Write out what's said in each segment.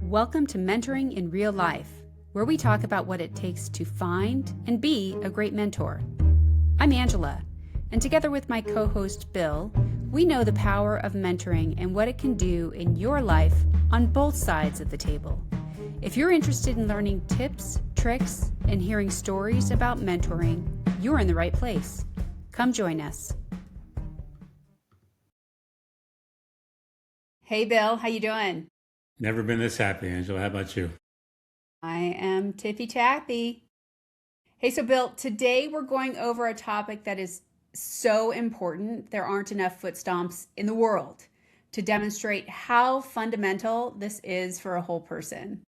Welcome to Mentoring in Real Life, where we talk about what it takes to find and be a great mentor. I'm Angela, and together with my co-host Bill, we know the power of mentoring and what it can do in your life on both sides of the table. If you're interested in learning tips, tricks, and hearing stories about mentoring, you're in the right place. Come join us. Hey Bill, how you doing? Never been this happy, Angela. How about you? I am tippy tappy. Hey, so Bill, today we're going over a topic that is so important. There aren't enough foot stomps in the world to demonstrate how fundamental this is for a whole person.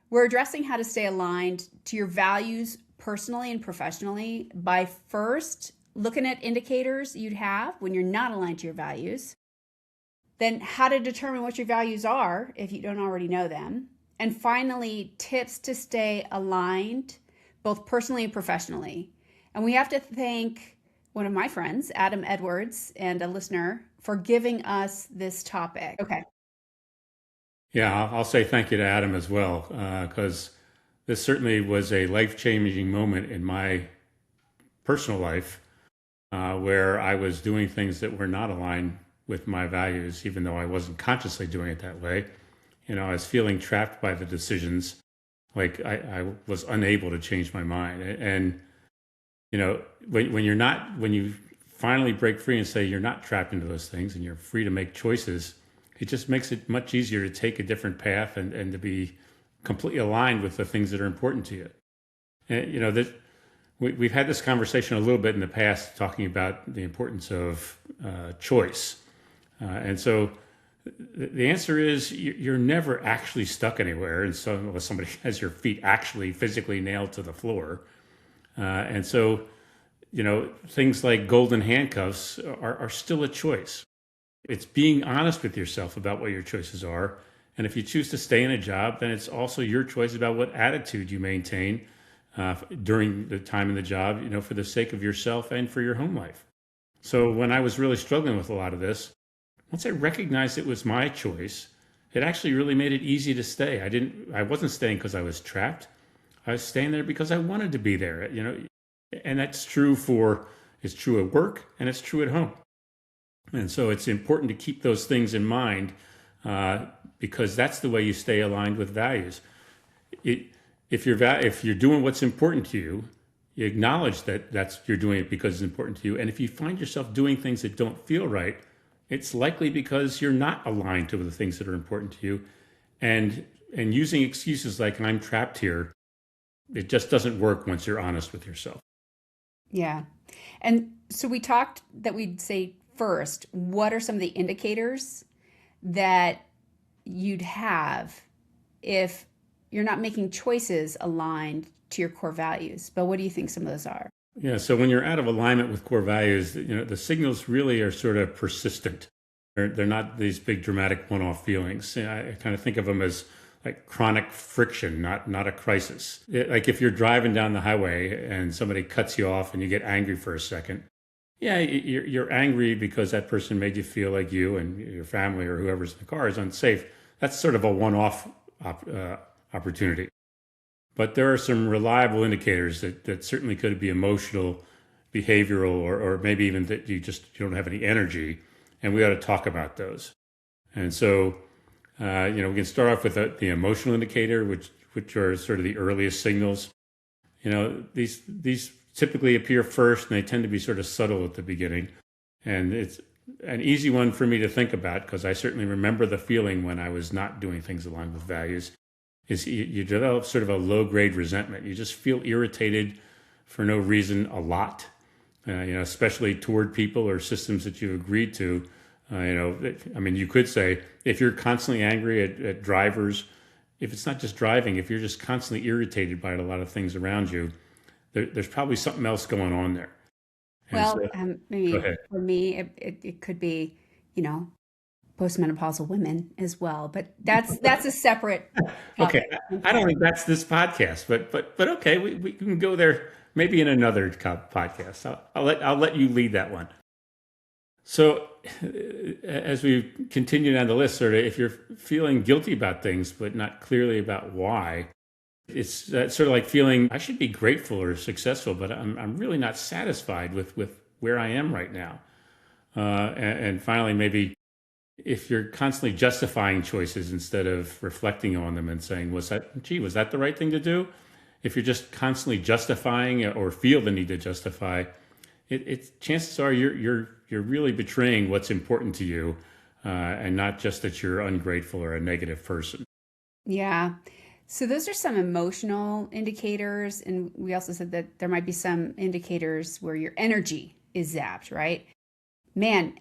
We're addressing how to stay aligned to your values personally and professionally by first looking at indicators you'd have when you're not aligned to your values. Then how to determine what your values are if you don't already know them. And finally, tips to stay aligned, both personally and professionally. And we have to thank one of my friends, Adam Edwards, and a listener for giving us this topic. Okay. Yeah, I'll say thank you to Adam as well, because this certainly was a life-changing moment in my personal life where I was doing things that were not aligned with my values, even though I wasn't consciously doing it that way. You know, I was feeling trapped by the decisions, like I was unable to change my mind. And, you know, when you finally break free and say you're not trapped into those things and you're free to make choices, it just makes it much easier to take a different path and to be completely aligned with the things that are important to you. And, you know, we've had this conversation a little bit in the past, talking about the importance of choice. And so the answer is you're never actually stuck anywhere, and so unless somebody has your feet actually physically nailed to the floor. And so, you know, things like golden handcuffs are still a choice. It's being honest with yourself about what your choices are. And if you choose to stay in a job, then it's also your choice about what attitude you maintain during the time in the job, you know, for the sake of yourself and for your home life. So when I was really struggling with a lot of this, once I recognized it was my choice, it actually really made it easy to stay. I wasn't staying because I was trapped. I was staying there because I wanted to be there, you know, and that's true it's true at work and it's true at home. And so it's important to keep those things in mind because that's the way you stay aligned with values. If you're doing what's important to you, you acknowledge that you're doing it because it's important to you. And if you find yourself doing things that don't feel right, it's likely because you're not aligned to the things that are important to you. And using excuses like I'm trapped here, it just doesn't work once you're honest with yourself. Yeah. And so we talked that we'd say first, what are some of the indicators that you'd have if you're not making choices aligned to your core values? But what do you think some of those are? Yeah, so when you're out of alignment with core values, you know, the signals really are sort of persistent. They're not these big dramatic one-off feelings. You know, I kind of think of them as like chronic friction, not a crisis. Like if you're driving down the highway and somebody cuts you off and you get angry for a second, yeah, you're angry because that person made you feel like you and your family or whoever's in the car is unsafe. That's sort of a one-off opportunity. But there are some reliable indicators that certainly could be emotional, behavioral, or maybe even that you don't have any energy, and we ought to talk about those. And so, you know, we can start off with the emotional indicator, which are sort of the earliest signals. You know, these typically appear first, and they tend to be sort of subtle at the beginning. And it's an easy one for me to think about because I certainly remember the feeling when I was not doing things aligned with values. Is you develop sort of a low-grade resentment. You just feel irritated for no reason a lot, you know, especially toward people or systems that you agreed to. You know, I mean, you could say if you're constantly angry at drivers, if it's not just driving, if you're just constantly irritated by a lot of things around you, there's probably something else going on there. Well, maybe for me, it could be, you know, postmenopausal women as well, but that's a separate topic. Okay, I don't think that's this podcast, but okay, we can go there maybe in another podcast. I'll let you lead that one. So, as we continue down the list, sort of, if you're feeling guilty about things but not clearly about why, it's sort of like feeling I should be grateful or successful, but I'm really not satisfied with where I am right now. And finally, maybe if you're constantly justifying choices instead of reflecting on them and saying, was that the right thing to do? If you're just constantly justifying or feel the need to justify, chances are you're really betraying what's important to you, and not just that you're ungrateful or a negative person. Yeah. So those are some emotional indicators. And we also said that there might be some indicators where your energy is zapped, right? Man,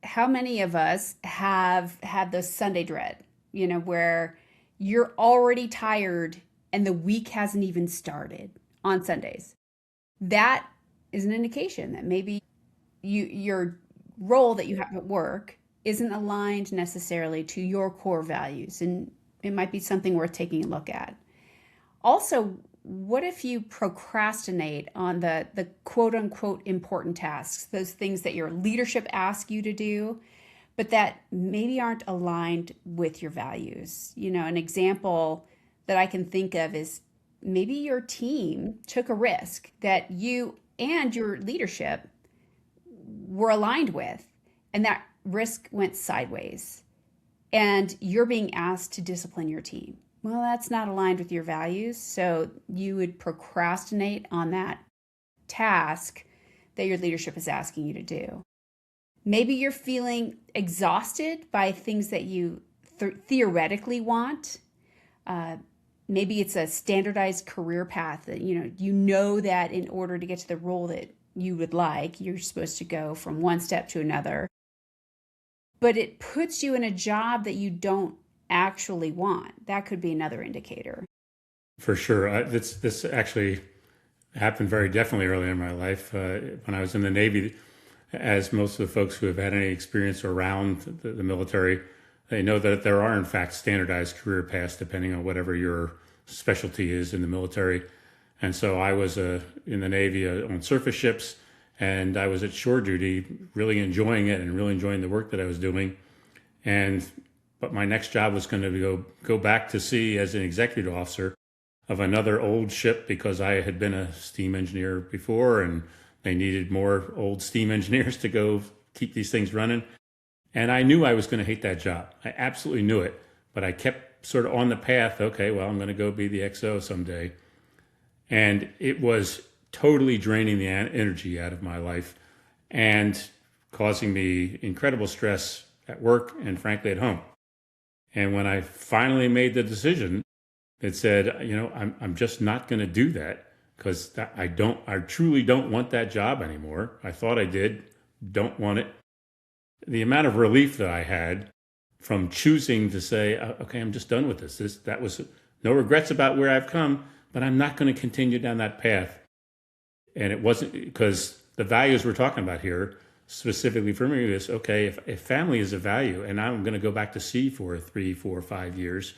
how many of us have had the Sunday dread, where you're already tired and the week hasn't even started on Sundays? That is an indication that maybe your role that you have at work isn't aligned necessarily to your core values, and it might be something worth taking a look at. Also, what if you procrastinate on the quote unquote important tasks, those things that your leadership asks you to do, but that maybe aren't aligned with your values? An example that I can think of is maybe your team took a risk that you and your leadership were aligned with, and that risk went sideways, and you're being asked to discipline your team. Well, that's not aligned with your values, so you would procrastinate on that task that your leadership is asking you to do. Maybe you're feeling exhausted by things that you theoretically want. Maybe it's a standardized career path that you know that in order to get to the role that you would like, you're supposed to go from one step to another. But it puts you in a job that you don't actually want. That could be another indicator. For sure. This actually happened very definitely early in my life. When I was in the Navy, as most of the folks who have had any experience around the military, they know that there are, in fact, standardized career paths depending on whatever your specialty is in the military. And so I was in the Navy on surface ships, and I was at shore duty, really enjoying it and really enjoying the work that I was doing. But my next job was going to go back to sea as an executive officer of another old ship, because I had been a steam engineer before, and they needed more old steam engineers to go keep these things running. And I knew I was going to hate that job. I absolutely knew it. But I kept sort of on the path. Okay, well, I'm going to go be the XO someday. And it was totally draining the energy out of my life and causing me incredible stress at work and frankly at home. And when I finally made the decision that said, I'm just not going to do that, because I truly don't want that job anymore. I thought I did, don't want it. The amount of relief that I had from choosing to say, okay, I'm just done with this. That was no regrets about where I've come, but I'm not going to continue down that path. And it wasn't because the values we're talking about here, specifically for me, is okay, if family is a value and I'm going to go back to sea for 3, 4, 5 years,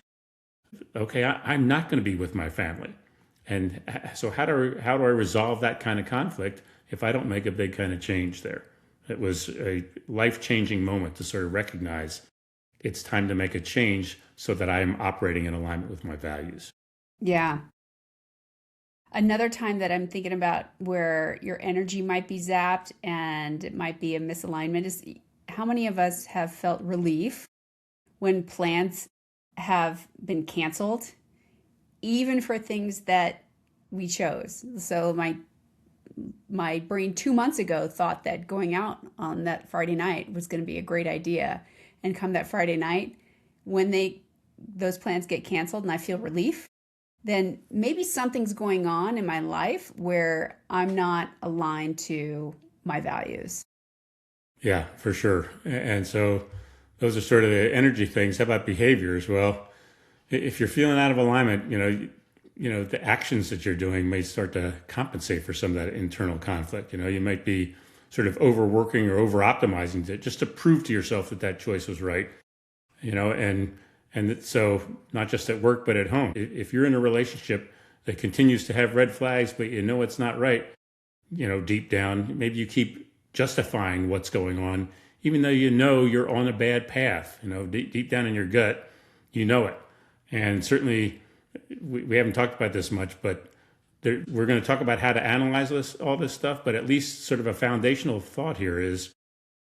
okay, I'm not going to be with my family. And so how do I resolve that kind of conflict if I don't make a big kind of change there? It was a life-changing moment to sort of recognize it's time to make a change so that I am operating in alignment with my values. Yeah. Another time that I'm thinking about where your energy might be zapped and it might be a misalignment is how many of us have felt relief when plans have been canceled, even for things that we chose. So my brain 2 months ago thought that going out on that Friday night was going to be a great idea. And come that Friday night, when those plans get canceled and I feel relief, then maybe something's going on in my life where I'm not aligned to my values. Yeah, for sure. And so those are sort of the energy things. How about behaviors? Well, if you're feeling out of alignment, the actions that you're doing may start to compensate for some of that internal conflict. You might be sort of overworking or over optimizing just to prove to yourself that choice was right. And so not just at work, but at home. If you're in a relationship that continues to have red flags, but it's not right, deep down, maybe you keep justifying what's going on, even though you know you're on a bad path. Deep down in your gut, you know it. And certainly, we haven't talked about this much, but we're going to talk about how to analyze all this stuff. But at least sort of a foundational thought here is,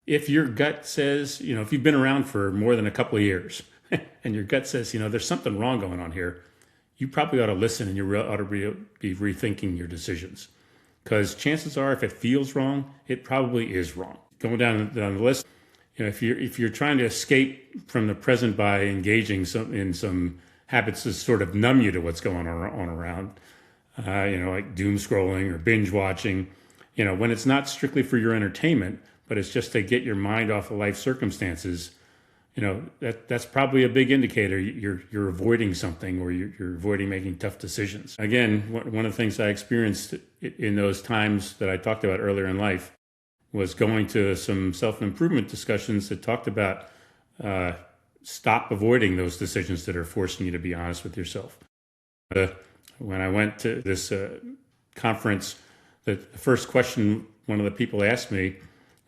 if your gut says, if you've been around for more than a couple of years and your gut says, there's something wrong going on here, you probably ought to listen, and you ought to be rethinking your decisions. Because chances are, if it feels wrong, it probably is wrong. Going down the list, if you're trying to escape from the present by engaging in some habits to sort of numb you to what's going on around, like doom scrolling or binge watching, when it's not strictly for your entertainment, but it's just to get your mind off of life circumstances, that's probably a big indicator you're avoiding something, or you're avoiding making tough decisions. Again, one of the things I experienced in those times that I talked about earlier in life was going to some self-improvement discussions that talked about stop avoiding those decisions that are forcing you to be honest with yourself. When I went to this conference, the first question one of the people asked me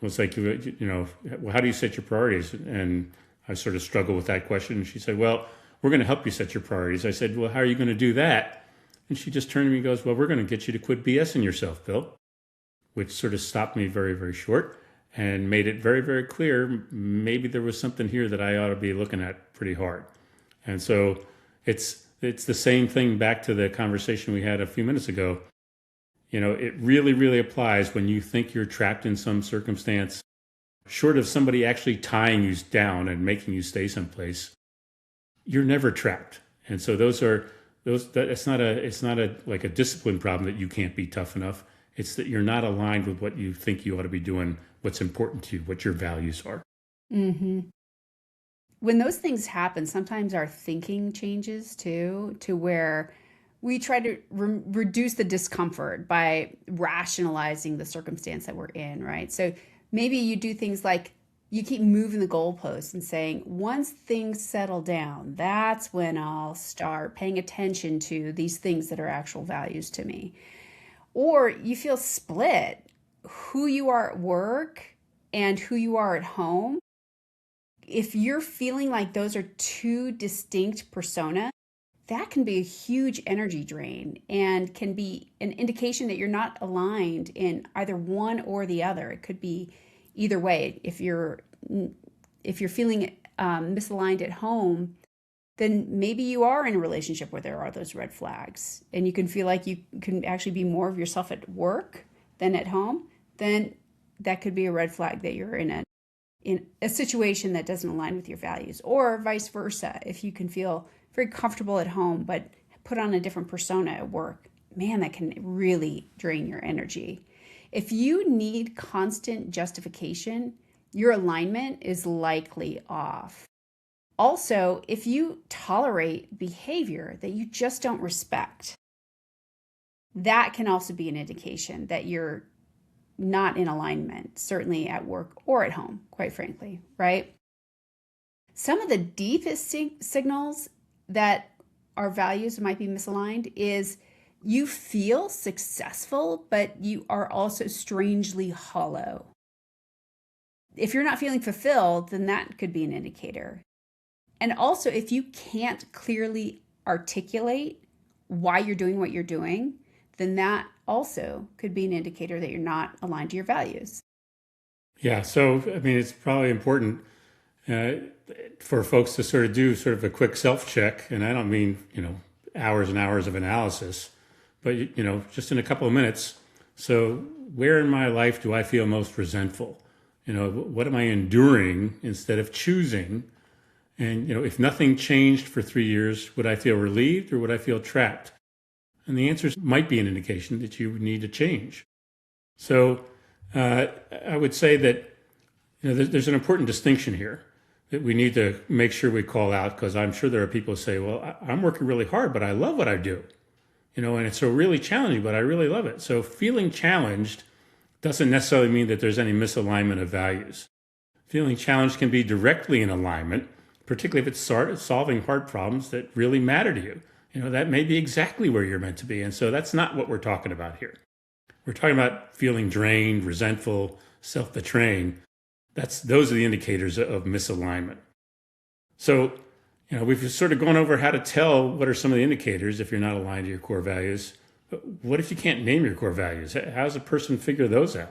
was like, well, how do you set your priorities? And I sort of struggled with that question. And she said, well, we're going to help you set your priorities. I said, well, how are you going to do that? And she just turned to me and goes, well, we're going to get you to quit BSing yourself, Bill, which sort of stopped me very, very short and made it very, very clear maybe there was something here that I ought to be looking at pretty hard. And so it's the same thing back to the conversation we had a few minutes ago. It really, really applies when you think you're trapped in some circumstance, short of somebody actually tying you down and making you stay someplace. You're never trapped. And so it's not like a discipline problem that you can't be tough enough. It's that you're not aligned with what you think you ought to be doing, what's important to you, what your values are. Mm-hmm. When those things happen, sometimes our thinking changes too, to where we try to reduce the discomfort by rationalizing the circumstance that we're in, right? So maybe you do things like you keep moving the goalposts and saying, once things settle down, that's when I'll start paying attention to these things that are actual values to me. Or you feel split, who you are at work and who you are at home. If you're feeling like those are two distinct personas, that can be a huge energy drain and can be an indication that you're not aligned in either one or the other. It could be either way. If you're feeling misaligned at home, then maybe you are in a relationship where there are those red flags and you can feel like you can actually be more of yourself at work than at home. Then that could be a red flag that you're in a situation that doesn't align with your values, or vice versa. If you can feel very comfortable at home, but put on a different persona at work, man, that can really drain your energy. If you need constant justification, your alignment is likely off. Also, if you tolerate behavior that you just don't respect, that can also be an indication that you're not in alignment, certainly at work or at home, quite frankly, right? Some of the deepest signals that our values might be misaligned is you feel successful, but you are also strangely hollow. If you're not feeling fulfilled, then that could be an indicator. And also, if you can't clearly articulate why you're doing what you're doing, then that also could be an indicator that you're not aligned to your values. Yeah, so, it's probably important for folks to sort of do sort of a quick self-check. And I don't mean, hours and hours of analysis, but, just in a couple of minutes. So where in my life do I feel most resentful? What am I enduring instead of choosing? And, if nothing changed for 3 years, would I feel relieved or would I feel trapped? And the answers might be an indication that you need to change. So I would say that there's an important distinction here that we need to make sure we call out, because I'm sure there are people who say, well, I'm working really hard, but I love what I do. And it's so really challenging, but I really love it. So feeling challenged doesn't necessarily mean that there's any misalignment of values. Feeling challenged can be directly in alignment, particularly if it's solving hard problems that really matter to you. That may be exactly where you're meant to be. And so that's not what we're talking about here. We're talking about feeling drained, resentful, self-betraying, those are the indicators of misalignment. So, we've sort of gone over how to tell what are some of the indicators if you're not aligned to your core values. But what if you can't name your core values? How does a person figure those out?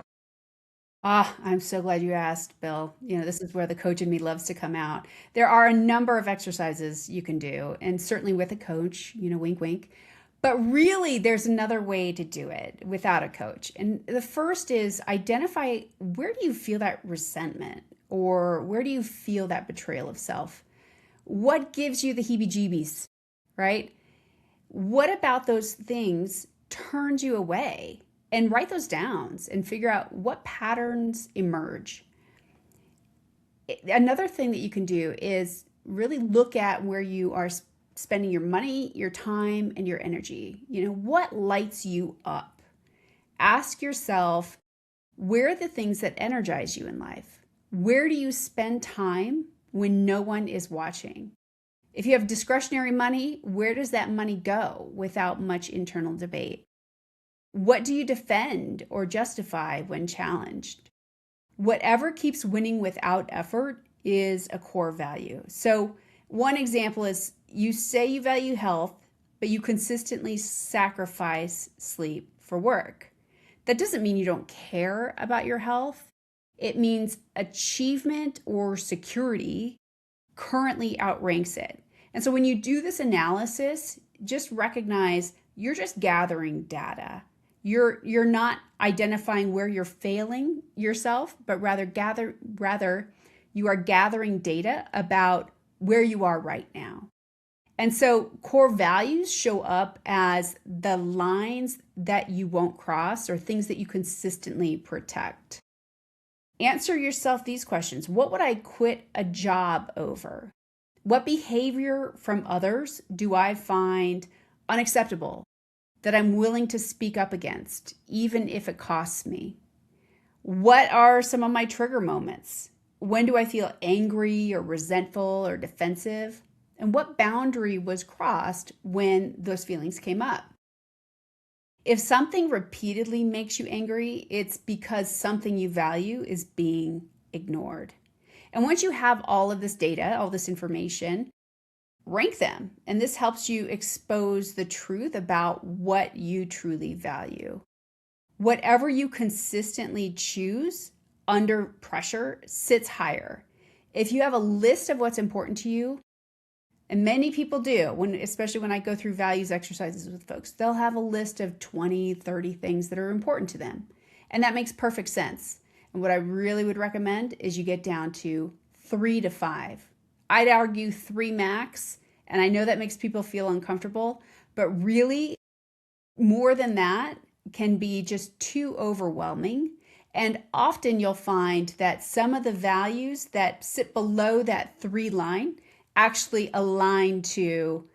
I'm so glad you asked, Bill. This is where the coach in me loves to come out. There are a number of exercises you can do, and certainly with a coach, wink, wink. But really, there's another way to do it without a coach. And the first is identify, where do you feel that resentment, or where do you feel that betrayal of self? What gives you the heebie-jeebies, right? What about those things turns you away? And write those down and figure out what patterns emerge. Another thing that you can do is really look at where you are spending your money, your time, and your energy. What lights you up? Ask yourself, where are the things that energize you in life? Where do you spend time when no one is watching? If you have discretionary money, where does that money go without much internal debate? What do you defend or justify when challenged? Whatever keeps winning without effort is a core value. So one example is, you say you value health, but you consistently sacrifice sleep for work. That doesn't mean you don't care about your health. It means achievement or security currently outranks it. And so when you do this analysis, just recognize you're just gathering data. You're not identifying where you're failing yourself, but rather you are gathering data about where you are right now. And so core values show up as the lines that you won't cross, or things that you consistently protect. Answer yourself these questions. What would I quit a job over? What behavior from others do I find unacceptable, that I'm willing to speak up against, even if it costs me? What are some of my trigger moments? When do I feel angry or resentful or defensive? And what boundary was crossed when those feelings came up? If something repeatedly makes you angry, it's because something you value is being ignored. And once you have all of this data, all this information, rank them. And this helps you expose the truth about what you truly value. Whatever you consistently choose under pressure sits higher. If you have a list of what's important to you, and many people do, especially when I go through values exercises with folks, they'll have a list of 20, 30 things that are important to them. And that makes perfect sense. And what I really would recommend is you get down to 3 to 5. I'd argue 3 max, and I know that makes people feel uncomfortable, but really more than that can be just too overwhelming. And often you'll find that some of the values that sit below that 3 line actually align to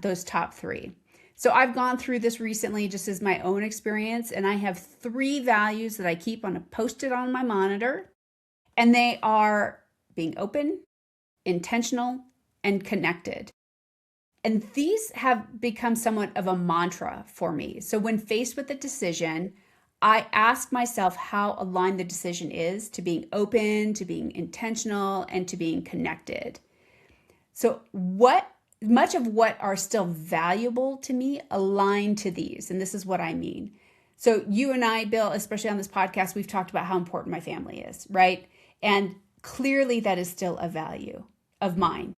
those top 3. So I've gone through this recently just as my own experience, and I have 3 values that I keep on a post-it on my monitor, and they are being open, intentional, and connected. And these have become somewhat of a mantra for me. So when faced with a decision, I ask myself how aligned the decision is to being open, to being intentional, and to being connected. So much of what are still valuable to me align to these. And this is what I mean. So you and I, Bill, especially on this podcast, we've talked about how important my family is, right? And clearly that is still a value of mine.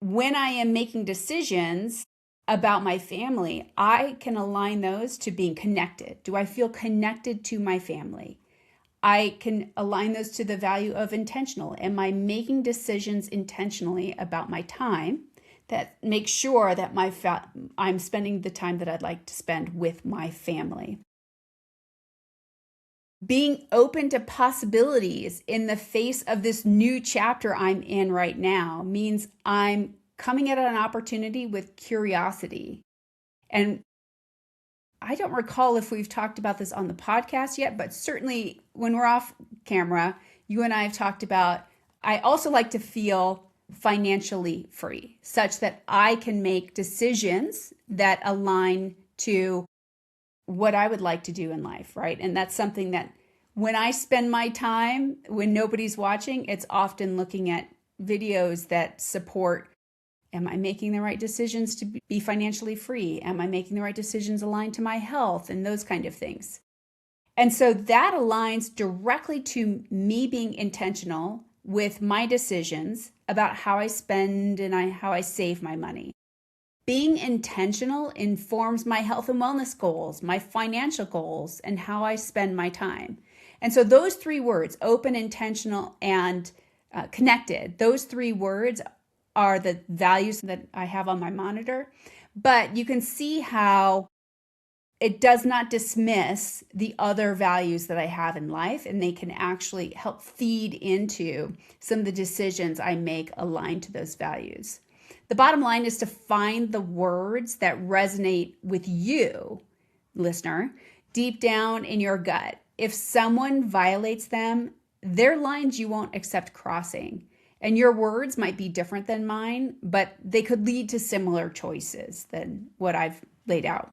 When I am making decisions about my family, I can align those to being connected. Do I feel connected to my family? I can align those to the value of intentional. Am I making decisions intentionally about my time that make sure that I'm spending the time that I'd like to spend with my family? Being open to possibilities in the face of this new chapter I'm in right now means I'm coming at an opportunity with curiosity. And I don't recall if we've talked about this on the podcast yet, but certainly when we're off camera, you and I have talked about, I also like to feel financially free, such that I can make decisions that align to what I would like to do in life, right? And that's something that When I spend my time when nobody's watching, it's often looking at videos that support, am I making the right decisions to be financially free? Am I making the right decisions aligned to my health and those kind of things? And so that aligns directly to me being intentional with my decisions about how I spend and how I save my money. Being intentional informs my health and wellness goals, my financial goals, and how I spend my time. And so those three words, open, intentional, and connected, those three words are the values that I have on my monitor. But you can see how it does not dismiss the other values that I have in life, and they can actually help feed into some of the decisions I make aligned to those values. The bottom line is to find the words that resonate with you, listener, deep down in your gut. If someone violates them, they're lines you won't accept crossing. And your words might be different than mine, but they could lead to similar choices than what I've laid out.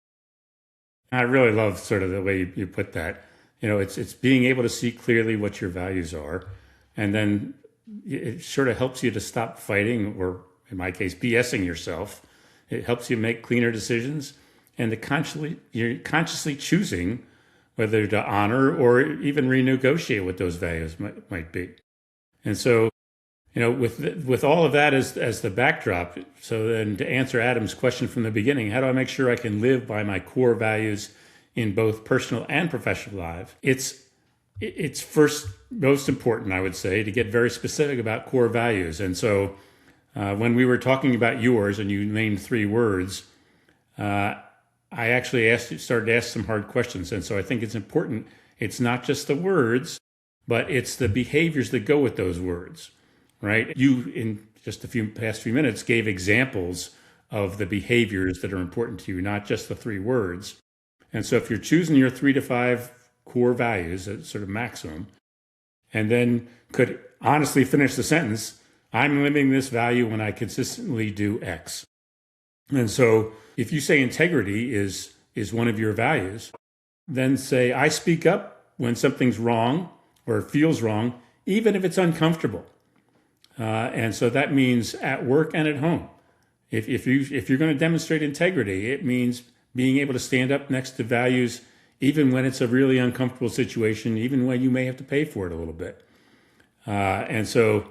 I really love sort of the way you put that. It's being able to see clearly what your values are, and then it sort of helps you to stop fighting, or in my case, BSing yourself. It helps you make cleaner decisions, and you're consciously choosing whether to honor or even renegotiate what those values might be. And so, with all of that as the backdrop, so then to answer Adam's question from the beginning, how do I make sure I can live by my core values in both personal and professional life? It's first most important, I would say, to get very specific about core values. And so when we were talking about yours and you named three words, I actually started to ask some hard questions. And so I think it's important. It's not just the words, but it's the behaviors that go with those words, right? You, in just the past few minutes, gave examples of the behaviors that are important to you, not just the three words. And so if you're choosing your 3 to 5 core values, at sort of maximum, and then could honestly finish the sentence, I'm living this value when I consistently do X. And so if you say integrity is one of your values, then say, I speak up when something's wrong or feels wrong, even if it's uncomfortable. And so that means at work and at home. If you're going to demonstrate integrity, it means being able to stand up next to values, even when it's a really uncomfortable situation, even when you may have to pay for it a little bit. And so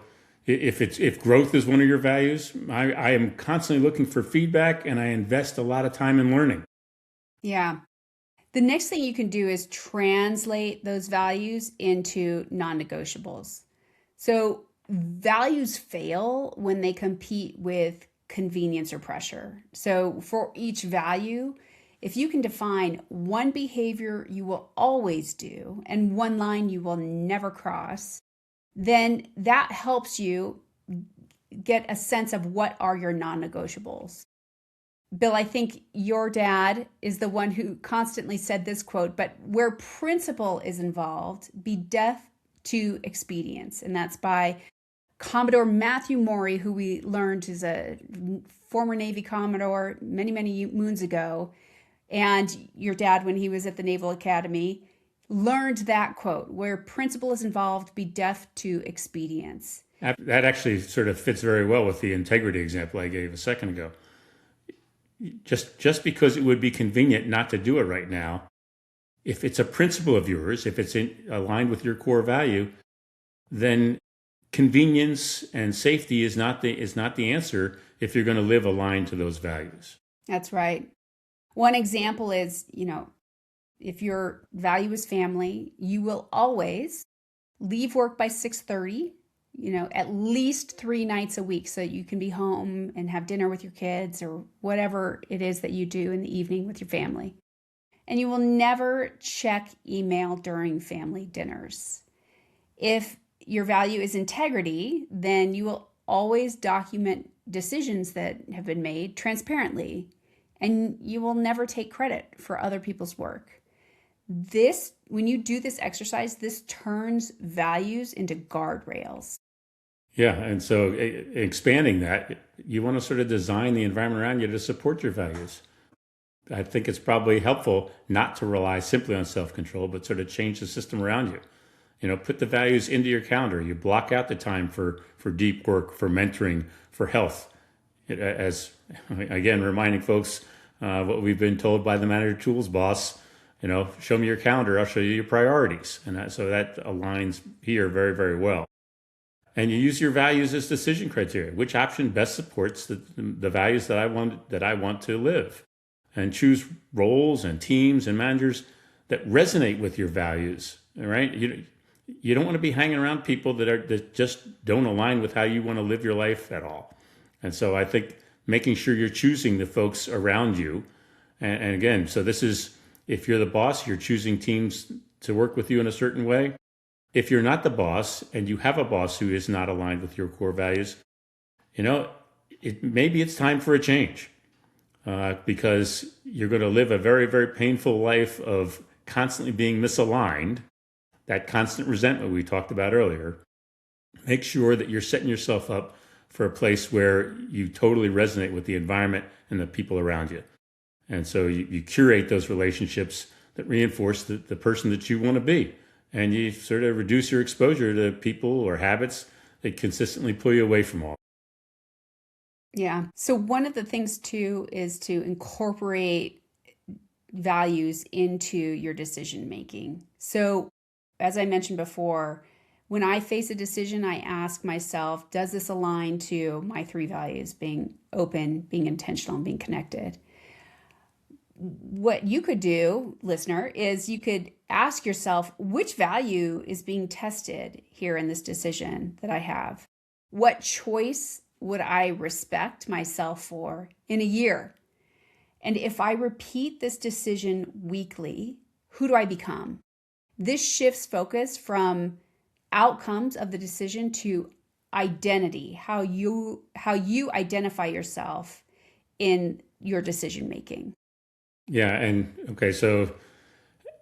if growth is one of your values, I am constantly looking for feedback, and I invest a lot of time in learning. Yeah. The next thing you can do is translate those values into non-negotiables. So values fail when they compete with convenience or pressure. So for each value, if you can define one behavior you will always do and one line you will never cross, then that helps you get a sense of what are your non-negotiables. Bill, I think your dad is the one who constantly said this quote, but where principle is involved, be deaf to expedience. And that's by Commodore Matthew Maury, who we learned is a former Navy Commodore many, many moons ago. And your dad, when he was at the Naval Academy, learned that quote, where principle is involved, be deaf to expedience. That actually sort of fits very well with the integrity example I gave a second ago. Just because it would be convenient not to do it right now, if it's a principle of yours, if it's aligned with your core value, then convenience and safety is not the answer if you're going to live aligned to those values. That's right. One example is, if your value is family, you will always leave work by 6:30, at least 3 nights a week so that you can be home and have dinner with your kids or whatever it is that you do in the evening with your family. And you will never check email during family dinners. If your value is integrity, then you will always document decisions that have been made transparently, and you will never take credit for other people's work. When you do this exercise, this turns values into guardrails. Yeah, and so expanding that, you want to sort of design the environment around you to support your values. I think it's probably helpful not to rely simply on self-control, but sort of change the system around you. Put the values into your calendar. You block out the time for deep work, for mentoring, for health. As again, reminding folks what we've been told by the Manager Tools boss, show me your calendar, I'll show you your priorities. So that aligns here very, very well. And you use your values as decision criteria. Which option best supports the values that I want to live? And choose roles and teams and managers that resonate with your values. All right. You don't want to be hanging around people that just don't align with how you want to live your life at all. And so I think making sure you're choosing the folks around you. And again, so this is, if you're the boss, you're choosing teams to work with you in a certain way. If you're not the boss and you have a boss who is not aligned with your core values, maybe it's time for a change, because you're going to live a very, very painful life of constantly being misaligned, that constant resentment we talked about earlier. Make sure that you're setting yourself up for a place where you totally resonate with the environment and the people around you. And so you curate those relationships that reinforce the person that you want to be. And you sort of reduce your exposure to people or habits that consistently pull you away from all. Yeah. So one of the things too is to incorporate values into your decision making. So as I mentioned before, when I face a decision, I ask myself, does this align to my 3 values: being open, being intentional, and being connected? What you could do, listener, is you could ask yourself, which value is being tested here in this decision that I have? What choice would I respect myself for in a year? And if I repeat this decision weekly, who do I become? This shifts focus from outcomes of the decision to identity, how you identify yourself in your decision making. Yeah. And okay, so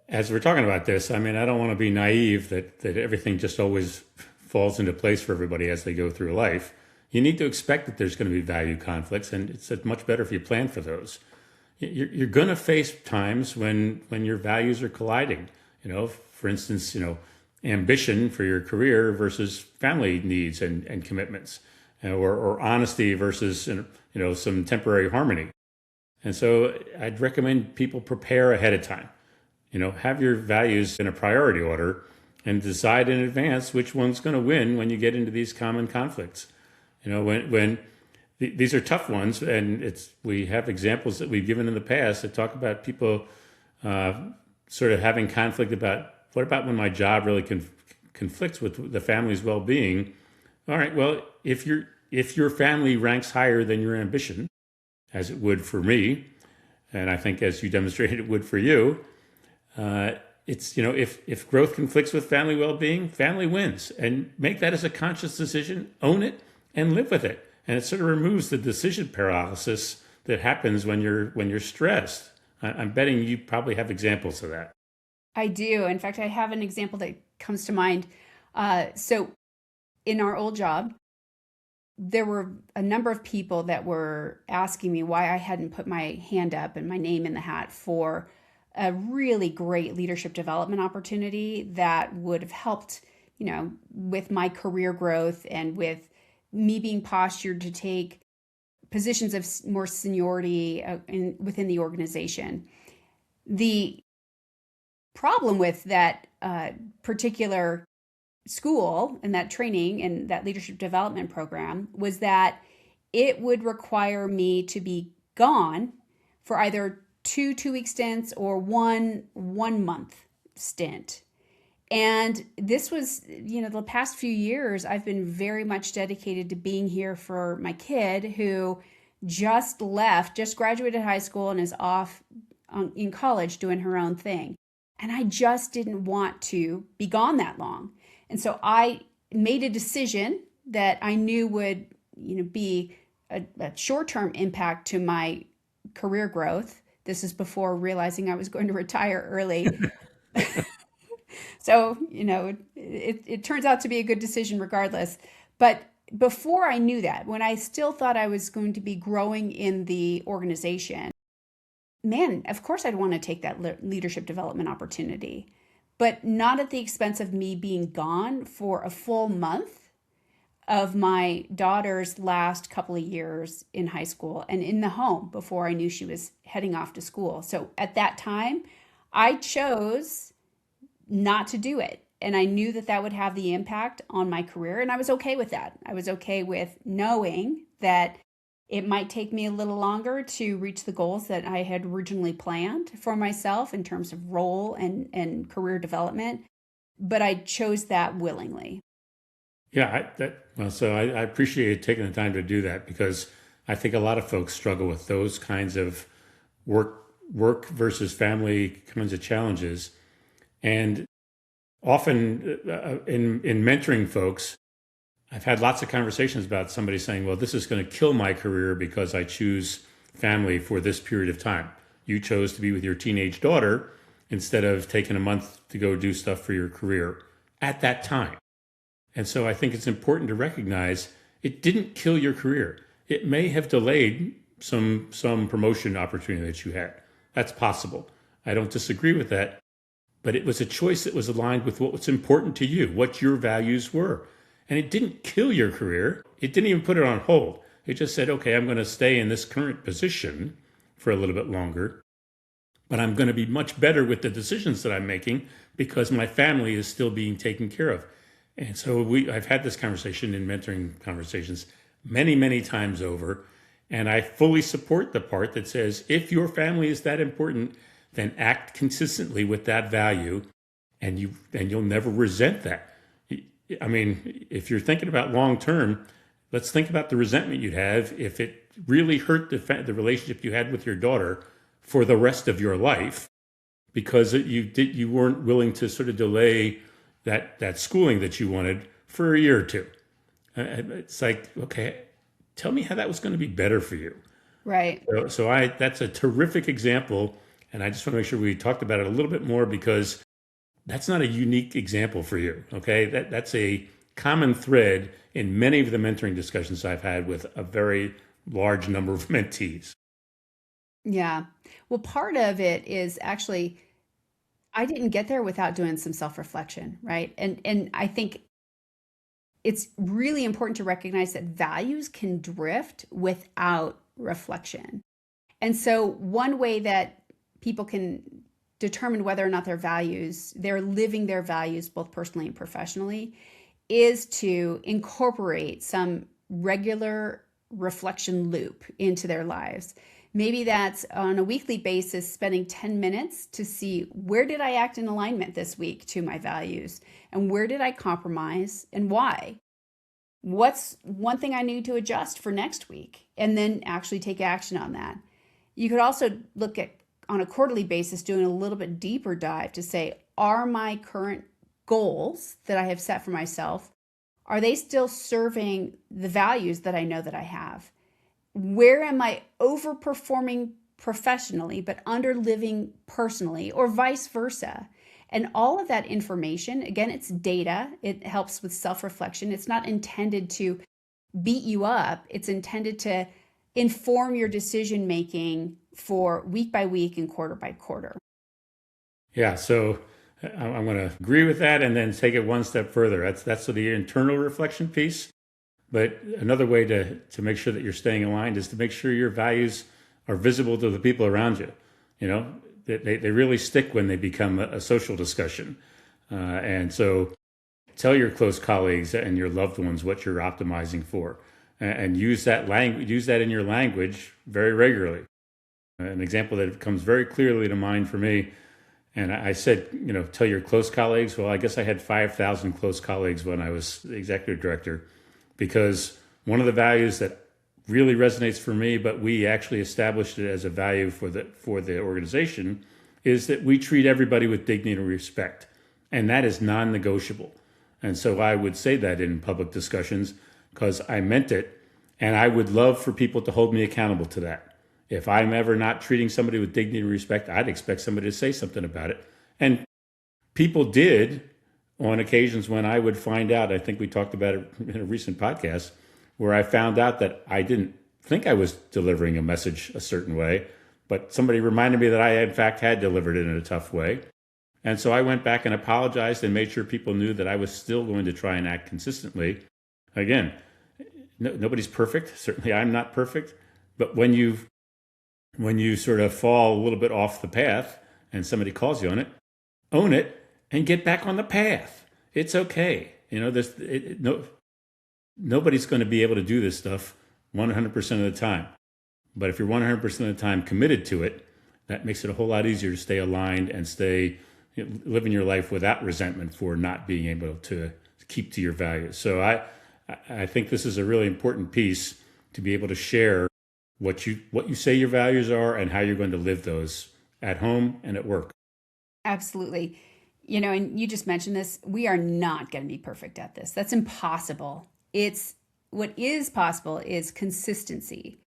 as we're talking about this, I mean, I don't want to be naive that everything just always falls into place for everybody as they go through life. You need to expect that there's going to be value conflicts, and it's much better if you plan for those. You're going to face times when your values are colliding. For instance, ambition for your career versus family needs and commitments, or honesty versus some temporary harmony. And so I'd recommend people prepare ahead of time. Have your values in a priority order and decide in advance which one's going to win when you get into these common conflicts. When these are tough ones, and we have examples that we've given in the past that talk about people sort of having conflict about, what about when my job really conflicts with the family's well-being? All right, well, if your family ranks higher than your ambition, as it would for me, and I think as you demonstrated it would for you, if growth conflicts with family well-being, family wins, and make that as a conscious decision, own it, and live with it. And it sort of removes the decision paralysis that happens when you're stressed. I'm betting you probably have examples of that. I do. In fact, I have an example that comes to mind. So in our old job, there were a number of people that were asking me why I hadn't put my hand up and my name in the hat for a really great leadership development opportunity that would have helped, with my career growth and with me being postured to take positions of more seniority within the organization. The problem with that particular school and that training and that leadership development program was that it would require me to be gone for either 2-week stints or one month stint. And this was, the past few years, I've been very much dedicated to being here for my kid who just graduated high school and is off in college doing her own thing. And I just didn't want to be gone that long. And so I made a decision that I knew would, be a short-term impact to my career growth. This is before realizing I was going to retire early. So, it turns out to be a good decision regardless. But before I knew that, when I still thought I was going to be growing in the organization, man, of course I'd want to take that leadership development opportunity. but not at the expense of me being gone for a full month of my daughter's last couple of years in high school and in the home before I knew she was heading off to school. So at that time, I chose not to do it. And I knew that that would have the impact on my career. And I was okay with that. I was okay with knowing that it might take me a little longer to reach the goals that I had originally planned for myself in terms of role and career development. But I chose that willingly. Yeah, I appreciate you taking the time to do that, because I think a lot of folks struggle with those kinds of work versus family kinds of challenges. And often in mentoring folks, I've had lots of conversations about somebody saying, well, this is going to kill my career because I choose family for this period of time. You chose to be with your teenage daughter instead of taking a month to go do stuff for your career at that time. And so I think it's important to recognize it didn't kill your career. It may have delayed some promotion opportunity that you had. That's possible. I don't disagree with that. But it was a choice that was aligned with what was important to you, what your values were. And it didn't kill your career. It didn't even put it on hold. It just said, okay, I'm going to stay in this current position for a little bit longer, but I'm going to be much better with the decisions that I'm making because my family is still being taken care of. And so I've had this conversation in mentoring conversations many, many times over. And I fully support the part that says, if your family is that important, then act consistently with that value, and you'll never resent that. I mean, if you're thinking about long term, let's think about the resentment you'd have if it really hurt the relationship you had with your daughter for the rest of your life, because you weren't willing to sort of delay that schooling that you wanted for a year or two. It's like, okay, tell me how that was going to be better for you. Right. So that's a terrific example. And I just want to make sure we talked about it a little bit more, because that's not a unique example for you. Okay. That's a common thread in many of the mentoring discussions I've had with a very large number of mentees. Yeah. Well, part of it is actually, I didn't get there without doing some self-reflection, right? And I think it's really important to recognize that values can drift without reflection. And so one way that people can determine whether or not they're living their values both personally and professionally is to incorporate some regular reflection loop into their lives. Maybe that's on a weekly basis, spending 10 minutes to see, where did I act in alignment this week to my values? And where did I compromise and why? What's one thing I need to adjust for next week? And then actually take action on that. You could also look at, on a quarterly basis, doing a little bit deeper dive to say, are my current goals that I have set for myself, are they still serving the values that I know that I have? Where am I overperforming professionally but underliving personally, or vice versa? And all of that information, again, it's data. It helps with self-reflection. It's not intended to beat you up. It's intended to inform your decision making for week by week and quarter by quarter. Yeah, so I'm going to agree with that and then take it one step further. That's the internal reflection piece. But another way to make sure that you're staying aligned is to make sure your values are visible to the people around you. You know, they really stick when they become a social discussion. And so tell your close colleagues and your loved ones what you're optimizing for, and use that in your language very regularly. An example that comes very clearly to mind for me, and I said, tell your close colleagues. Well, I guess I had 5,000 close colleagues when I was the executive director, because one of the values that really resonates for me, but we actually established it as a value for the organization, is that we treat everybody with dignity and respect. And that is non-negotiable. And so I would say that in public discussions because I meant it. And I would love for people to hold me accountable to that. If I'm ever not treating somebody with dignity and respect, I'd expect somebody to say something about it. And people did on occasions when I would find out. I think we talked about it in a recent podcast where I found out that I didn't think I was delivering a message a certain way, but somebody reminded me that I, in fact, had delivered it in a tough way. And so I went back and apologized and made sure people knew that I was still going to try and act consistently. Again, nobody's perfect. Certainly I'm not perfect. But when you sort of fall a little bit off the path and somebody calls you on it, own it and get back on the path. It's okay. Nobody's going to be able to do this stuff 100% of the time. But if you're 100% of the time committed to it, that makes it a whole lot easier to stay aligned and stay living your life without resentment for not being able to keep to your values. So I think this is a really important piece to be able to share what you say your values are and how you're going to live those at home and at work. Absolutely. And you just mentioned this, we are not going to be perfect at this. That's impossible. What is possible is consistency.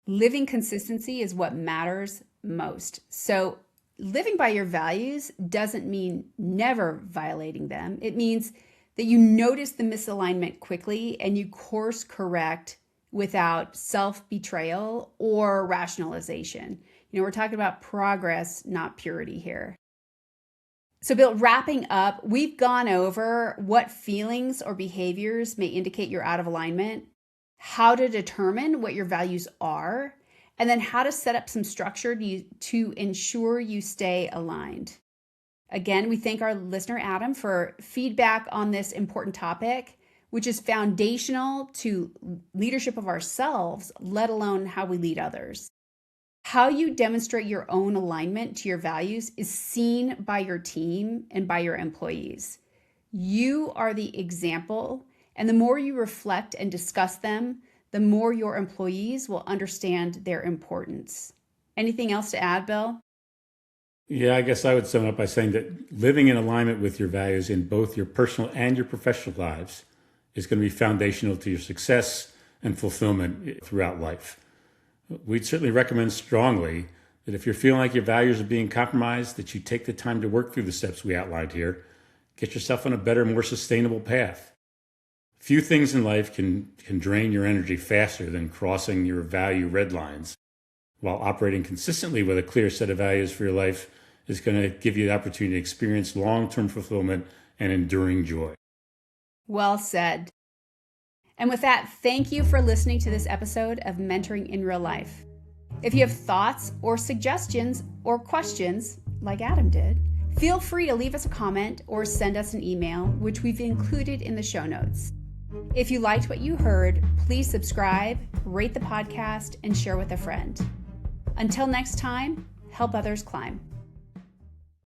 Living consistency is what matters most. So living by your values doesn't mean never violating them. It means that you notice the misalignment quickly and you course correct without self-betrayal or rationalization. We're talking about progress, not purity here. So Bill, wrapping up, we've gone over what feelings or behaviors may indicate you're out of alignment, how to determine what your values are, and then how to set up some structure to ensure you stay aligned. Again, we thank our listener, Adam, for feedback on this important topic, which is foundational to leadership of ourselves, let alone how we lead others. How you demonstrate your own alignment to your values is seen by your team and by your employees. You are the example, and the more you reflect and discuss them, the more your employees will understand their importance. Anything else to add, Bill? Yeah, I guess I would sum it up by saying that living in alignment with your values in both your personal and your professional lives is going to be foundational to your success and fulfillment throughout life. We'd certainly recommend strongly that if you're feeling like your values are being compromised, that you take the time to work through the steps we outlined here. Get yourself on a better, more sustainable path. Few things in life can drain your energy faster than crossing your value red lines, while operating consistently with a clear set of values for your life is going to give you the opportunity to experience long-term fulfillment and enduring joy. Well said. And with that, thank you for listening to this episode of Mentoring in Real Life. If you have thoughts or suggestions or questions, like Adam did, feel free to leave us a comment or send us an email, which we've included in the show notes. If you liked what you heard, please subscribe, rate the podcast, and share with a friend. Until next time, help others climb.